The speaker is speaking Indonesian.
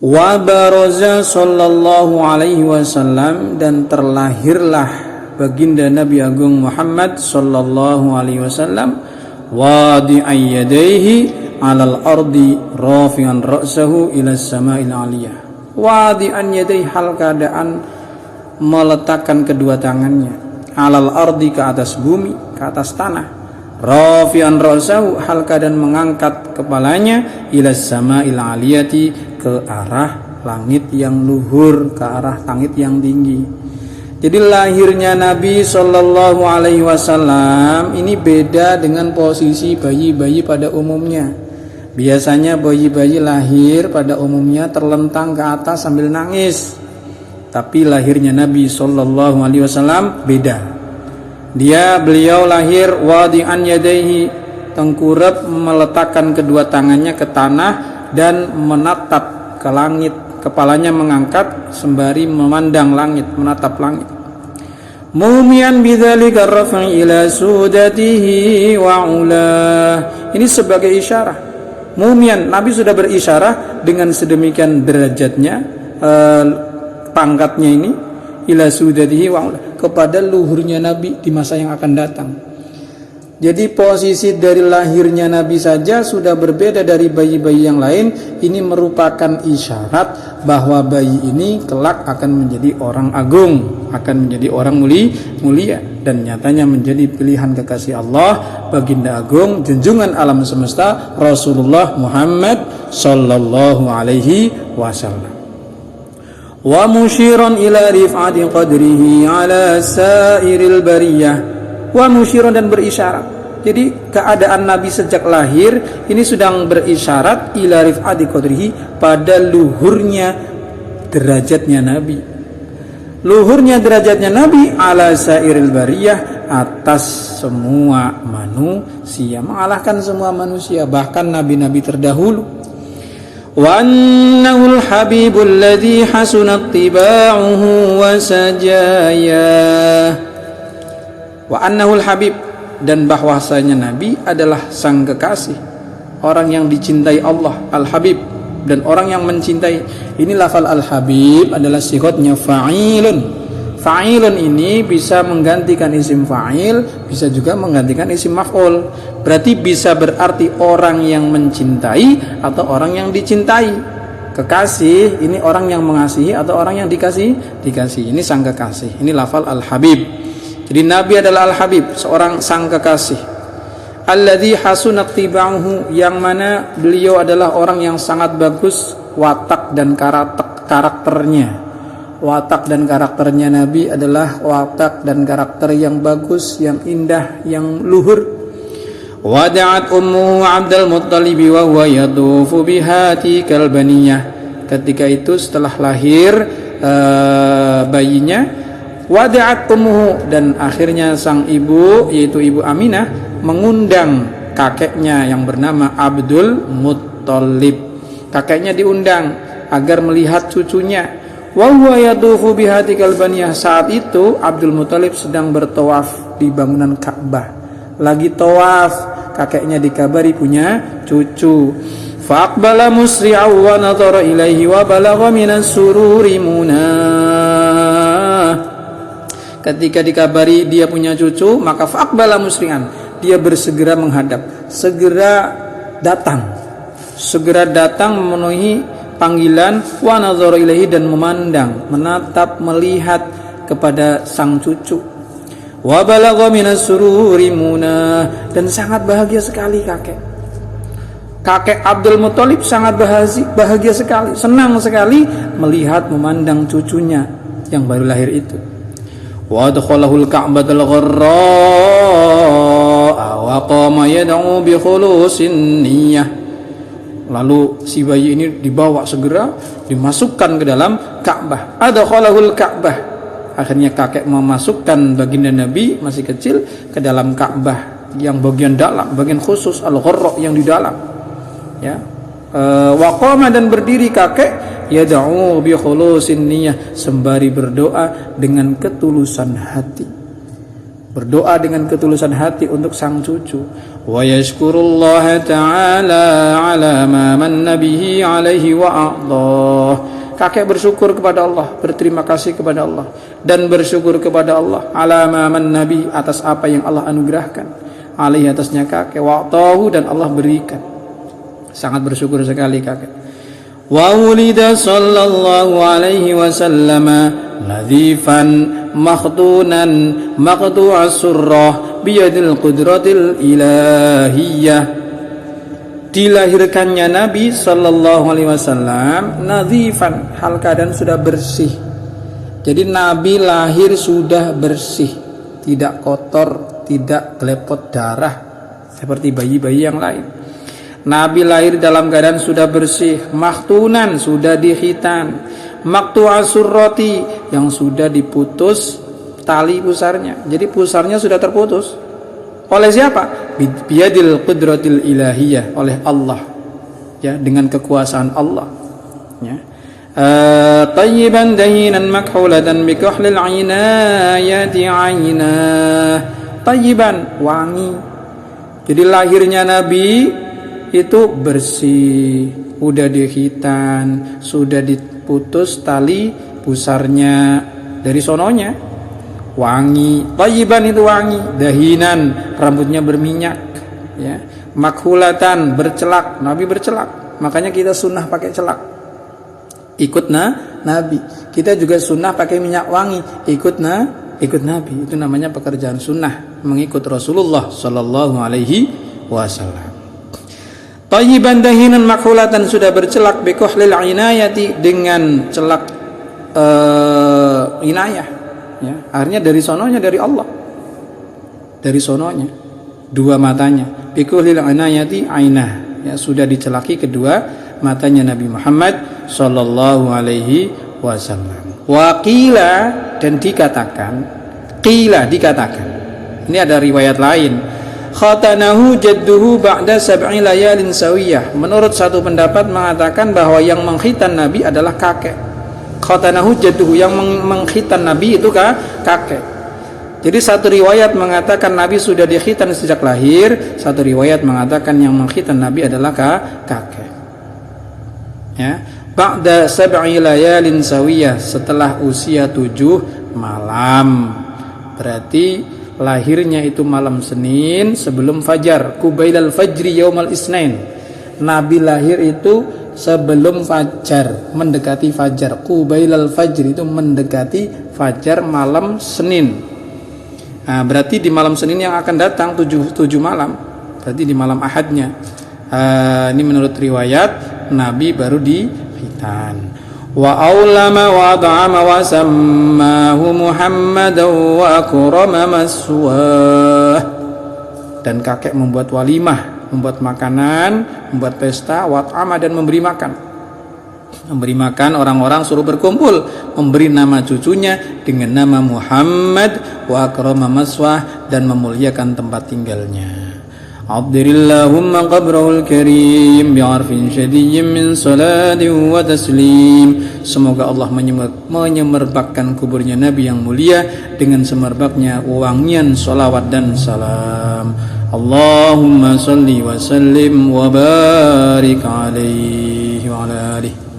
Wa baraza sallallahu alaihi wasallam, dan terlahirlah baginda Nabi Agung Muhammad sallallahu alaihi wasallam wadi'an yadayhi 'alal ardi rafi'an ra'sahu ila sama'il 'aliyah. Wadi'an yadayhi, hal keadaan meletakkan kedua tangannya, 'alal ardi, ke atas bumi, ke atas tanah, rafi'an ra'sahu, hal keadaan mengangkat kepalanya, ila sama'il 'aliyati, ke arah langit yang luhur, ke arah langit yang tinggi. Jadi lahirnya Nabi Shallallahu Alaihi Wasallam ini beda dengan posisi bayi-bayi pada umumnya. Biasanya bayi-bayi lahir pada umumnya terlentang ke atas sambil nangis. Tapi lahirnya Nabi Shallallahu Alaihi Wasallam beda. Beliau lahir wadi'an yadaihi, tengkurap, meletakkan kedua tangannya ke tanah dan menatap ke langit. Kepalanya mengangkat sembari memandang langit, menatap langit. Mumian bidzalika raf'i ila sudatihi wa ulah. Ini sebagai isyarah. Mumian, Nabi sudah berisyarah dengan sedemikian derajatnya, pangkatnya ini, ila sudatihi wa ulah, kepada luhurnya Nabi di masa yang akan datang. Jadi posisi dari lahirnya Nabi saja sudah berbeda dari bayi-bayi yang lain. Ini merupakan isyarat bahwa bayi ini kelak akan menjadi orang agung, akan menjadi orang mulia, dan nyatanya menjadi pilihan kekasih Allah, baginda agung, junjungan alam semesta, Rasulullah Muhammad sallallahu alaihi wasallam. Wa musyiran ila rif'ati qadrihi ala sairil bariyah. Wa musyiran, dan berisyarat. Jadi keadaan Nabi sejak lahir ini sedang berisyarat ila rif'ati qadrihi, pada luhurnya derajatnya Nabi. Luhurnya derajatnya Nabi ala sairil bariyah, atas semua manusia, mengalahkan semua manusia, bahkan nabi-nabi terdahulu. Wa annahul habibul ladzi hasunat tiba'uhu wa sajayah. Wa annahul habib, dan bahwasanya Nabi adalah sang kekasih, orang yang dicintai Allah, al-habib, dan orang yang mencintai. Ini lafal al-habib adalah sigatnya fa'ilun. Fa'ilun ini bisa menggantikan isim fa'il, bisa juga menggantikan isim maf'ul. Berarti bisa berarti orang yang mencintai atau orang yang dicintai. Kekasih ini orang yang mengasihi atau orang yang dikasih. Ini sang kekasih. Ini lafal al-habib. Jadi Nabi adalah al-habib, seorang sang kekasih. Alladzi hasunat tiba'uhu, yang mana beliau adalah orang yang sangat bagus watak dan karakternya. Watak dan karakternya Nabi adalah watak dan karakter yang bagus, yang indah, yang luhur. Wada'at ummuhu Abdul Muttalib wa huwa yadufu bihati kalbaniyah. Ketika itu setelah lahir bayinya, wada'at ummuhu, dan akhirnya sang ibu, yaitu ibu Aminah, mengundang kakeknya yang bernama Abdul Muttalib. Kakeknya diundang agar melihat cucunya. Wa huwa yadufu bihati kalbaniyah. Saat itu Abdul Muttalib sedang bertawaf di bangunan Ka'bah. Lagi tawaf, kakeknya dikabari punya cucu. Faqbala musri'aw wa nadhara ilaihi wa balagha minas sururi munah. Ketika dikabari dia punya cucu, maka faqbala musri'an, dia bersegera menghadap, segera datang memenuhi panggilan, wa nadhara ilaihi, dan memandang, menatap, melihat kepada sang cucu. Wa balagha minas sururi munah, dan sangat bahagia sekali kakek Abdul Muttalib sangat bahagia sekali, senang sekali melihat, memandang cucunya yang baru lahir itu. Wa adkhalahul Ka'batal gharra'a wa qama yad'u bi khulusin niyyah. Lalu si bayi ini dibawa segera, dimasukkan ke dalam Ka'bah. Adkhalahul Ka'bah. Akhirnya kakek memasukkan baginda Nabi masih kecil ke dalam Ka'bah yang bagian dalam, bagian khusus, al-gharra, yang di dalam. Ya. Wa qama, dan berdiri kakek, yad'u bi khulusin niyyah, sembari berdoa dengan ketulusan hati. berdoa dengan ketulusan hati untuk sang cucu. Wa yashkurullaha ta'ala ala ma manna bihi alaihi wa a'dah. Kakek bersyukur kepada Allah, berterima kasih kepada Allah, dan bersyukur kepada Allah ala ma manna bihi, atas apa yang Allah anugerahkan alaihi, atasnya kakek, wa a'tahu, dan Allah berikan. Sangat bersyukur sekali kakek. Wa ulida sallallahu alaihi wasallam nadhifan makhtunan maqtu'as surrah biyadil qudratil ilahiyah. Dilahirkannya Nabi sallallahu alaihi wasallam nadhifan, hal keadaan sudah bersih. Jadi Nabi lahir sudah bersih, tidak kotor, tidak kelepot darah seperti bayi-bayi yang lain. Nabi lahir dalam keadaan sudah bersih, makhtunan, sudah dikhitan, maqtu'as surrati, yang sudah diputus tali pusarnya. Jadi pusarnya sudah terputus. Oleh siapa? Biyadil qudratil ilahiyah, oleh Allah. Ya, dengan kekuasaan Allah. Ya. Tayyiban dahinan makhulatan bikahlil inayati aynah. Tayyiban, wangi. Jadi lahirnya Nabi itu bersih, udah dikhitan, sudah diputus tali pusarnya dari sononya, wangi. Thayyiban itu wangi, dahinan, rambutnya berminyak, ya. Makhulatan, bercelak, Nabi bercelak, makanya kita sunnah pakai celak, ikut Nabi. Kita juga sunnah pakai minyak wangi, ikut Nabi. Itu namanya pekerjaan sunnah, mengikut Rasulullah Sallallahu Alaihi Wasallam. Thayyiban dahinan makhulatan, sudah bercelak, bikuhlil inayati, dengan celak inayah, ya. Akhirnya dari sononya, dari Allah, dari sononya, dua matanya, bikuhlil inayati ainah, ya, sudah dicelaki kedua matanya Nabi Muhammad sallallahu alaihi wasallam. Wa qila, dan dikatakan, ini ada riwayat lain, khatanahu jadduhu ba'da sab'i layalin sawiyah. Menurut satu pendapat mengatakan bahwa yang mengkhitan Nabi adalah kakek. Khatanahu jadduhu, yang mengkhitan Nabi itu kakek. Jadi satu riwayat mengatakan Nabi sudah dikhitan sejak lahir, satu riwayat mengatakan yang mengkhitan Nabi adalah kakek. Ya, ba'da sab'i layalin sawiyah, setelah usia 7 malam. Berarti lahirnya itu malam Senin sebelum fajar, qubailal fajri yaumal isnain. Nabi lahir itu sebelum fajar, mendekati fajar. Qubailal fajri itu mendekati fajar malam Senin. Nah, berarti di malam Senin yang akan datang 7 malam, berarti di malam Ahadnya. Ini menurut riwayat Nabi baru dikhitan. Wa aulama wa at'ama wa sammahu Muhammadan wa akrama maswah. Dan kakek membuat walimah, membuat makanan, membuat pesta, wa at'ama, dan memberi makan. Memberi makan orang-orang, suruh berkumpul, memberi nama cucunya dengan nama Muhammad, wa akrama maswah, dan memuliakan tempat tinggalnya. Abdirillahumma qabrahul karim bi'arfin syadiyyin min salatin wa taslim. Semoga Allah menyemerbakkan kuburnya Nabi yang mulia dengan semerbaknya wangian salawat dan salam. Allahumma salli wa sallim wa barik alaihi wa ala alihi.